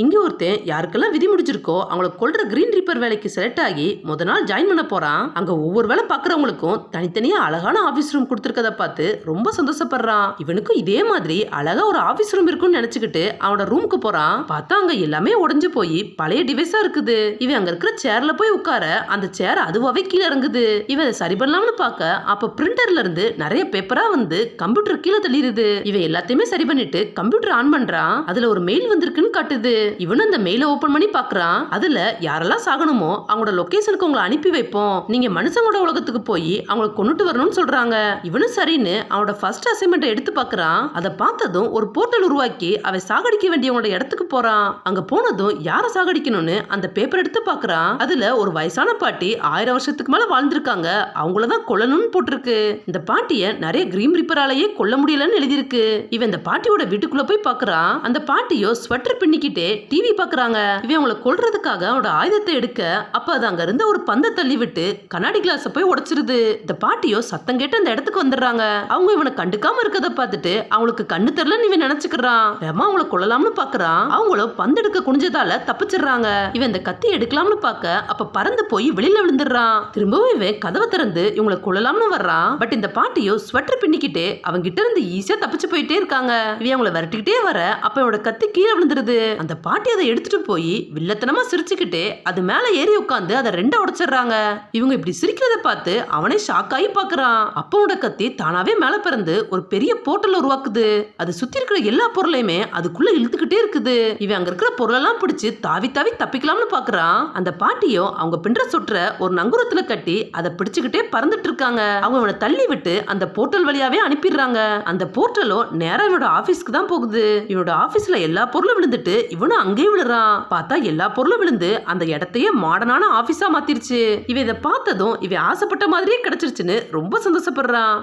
இங்க ஒருத்தன் யாருக்கெல்லாம் விதி முடிஞ்சிருக்கோ அவங்கள கொல்ற கிரீன் ரீப்பர் வேலைக்கு செலக்ட் ஆகி முத நாள் ஜாயின் பண்ண போறான். அங்க ஒவ்வொரு வேலை பாக்குறவங்களுக்கும் தனித்தனியா அழகான ஆபீஸ் ரூம் கொடுத்திருக்கத பார்த்து ரொம்ப சந்தோஷப்படுறான். இவனுக்கும் இதே மாதிரி அழகா ஒரு ஆபீஸ் ரூம் இருக்குன்னு நினைச்சுக்கிட்டு அவனோட ரூமுக்கு போறான். பார்த்தா அங்க எல்லாமே உடைஞ்சு போய் பழைய டிவைஸா இருக்குது. இவன் அங்க இருக்கிற சேர்ல போய் உட்கார அந்த சேர் அதுவாவே கீழே இறங்குது. இவன் சரி பண்ணலாம்னு பார்க்க அப்ப பிரிண்டர்ல இருந்து நிறைய பேப்பரா வந்து கம்ப்யூட்டர் கீழே தள்ளிடுது. இவன் எல்லாத்தையுமே சரி பண்ணிட்டு கம்ப்யூட்டர் ஆன் பண்றான். அதுல ஒரு மெயில் வந்திருக்குன்னு காட்டுது. இவனும் அந்த மெயில ஓபன் பண்ணி பாக்குறான். அதுல யாரெல்லாம் சாகணுமோ அவங்களோட லொகேஷனுக்கு உங்களை அனுப்பி வைப்போம். நீங்க மனுஷங்களோட உலகத்துக்கு போய் அவங்களை கொண்டுட்டு வரணும்னு சொல்றாங்க. இவனும் சரின்னு அவனோட ஃபர்ஸ்ட் அசைன்மெண்ட் எடுத்து பாக்குறான். அதை பார்த்ததும் ஒரு போர்ட்டல் உருவாக்கி அவன் சாகடிக்க வேண்டியவங்களோட இடத்துக்கு போறான். அங்க போனதும் யாரை சாகடிக்கணும்னு அந்த பேப்பர் எடுத்து பாக்குறான். அதுல ஒரு வயசான பாட்டி 1000 வருஷத்துக்கு மேல வாழ்ந்திருக்காங்க. அவங்களதான் கொல்லணும்னு போட்டிருக்கு. இந்த பாட்டிய நிறைய கிரீம் ரிப்பராலேயே கொல்ல முடியலன்னு எழுதிருக்கு. இவன் இந்த பாட்டியோட வீட்டுக்குள்ள போய் பாக்குறான். அந்த பாட்டியோ ஸ்வெட்டர் பின்னிக்கிட்டே டிவி பாக்குறாங்க. இவன் அவங்களை கொல்றதுக்காக அவனோட ஆயுதத்தை எடுக்க அப்ப அது அங்க இருந்த ஒரு பந்தை தள்ளி விட்டு கண்ணாடி கிளாஸ போய் உடைச்சிருது. இந்த பாட்டியோ சத்தம் கேட்டு அந்த இடத்துக்கு வந்துடுறாங்க. அவங்க இவனை கண்டுக்காம இருக்கத பார்த்துட்டு அவங்களுக்கு கண்ணு தெரியலன்னு இவன் நினைச்சுக்கிறான். வேமா அவங்களை கொல்லலாம்னு பாக்குறான். அவங்களும் பந்து எடுக்க குனிஞ்சதால தப்பிச்சிடுறாங்க. இவன் இந்த கத்தி எடுக்கலாம்னு பார்க்க அப்ப பறந்து போய் வெளியில விழுந்துடுறான். திரும்பவும் இவன் கதவை திறந்து இவங்களை கொல்லலாம்னு வர்றான். பட் இந்த பாட்டியோ ஸ்வெட்டர் பின்னிக்கிட்டே அவங்க கிட்ட இருந்து ஈஸியா தப்பிச்சு போயிட்டே இருக்காங்க. இவன் அவங்களை விரட்டிக்கிட்டே வர அப்ப இவனோட கத்தி கீழே விழுந்துருது. அந்த பாட்டி அதை எடுத்துட்டு போய் வில்லத்தனமா சிரிச்சுக்கிட்டே அது மேல ஏறி உட்காந்து அதை ரெண்டா உடைச்சிடுறாங்க. இவங்க இப்படி சிரிக்கிறத பார்த்து அவனே ஷாக் ஆகி பாக்குறான். அப்பனோட கத்தி தானாவே மேல பிறந்து ஒரு பெரிய போர்ட்டல் உருவாக்குது. அது சுத்தி இருக்கிற எல்லா பொருளையுமே அதுக்குள்ள இழுத்துக்கிட்டே இருக்குது. இவன் அங்க இருக்கிற பொருளெல்லாம் பிடிச்சு தாவி தாவி தப்பிக்கலாம்னு பாக்குறான். அந்த பாட்டியும் அவங்க பின்ற சுற்ற ஒரு நங்குரத்துல கட்டி அதை பிடிச்சுக்கிட்டே பறந்துட்டு இருக்காங்க. அவங்க இவனை தள்ளி விட்டு அந்த போர்ட்டல் வழியாவே அனுப்பிடுறாங்க. அந்த போர்ட்டலோ நேரா இவனோட ஆபீஸ்க்கு தான் போகுது. இவனோட ஆபீஸ்ல எல்லா பொருளும் விழுந்துட்டு இவனும் அங்கேயே விழுறான். பார்த்தா எல்லா பொருளும் விழுந்து அந்த இடத்தையே மாடர்னான ஆபீஸா மாத்திருச்சு. இவன் இதை பார்த்ததும் இவன் ஆசைப்பட்ட மாதிரியே கிடைச்சிருச்சுன்னு ரொம்ப சந்தோஷப்படுறான்.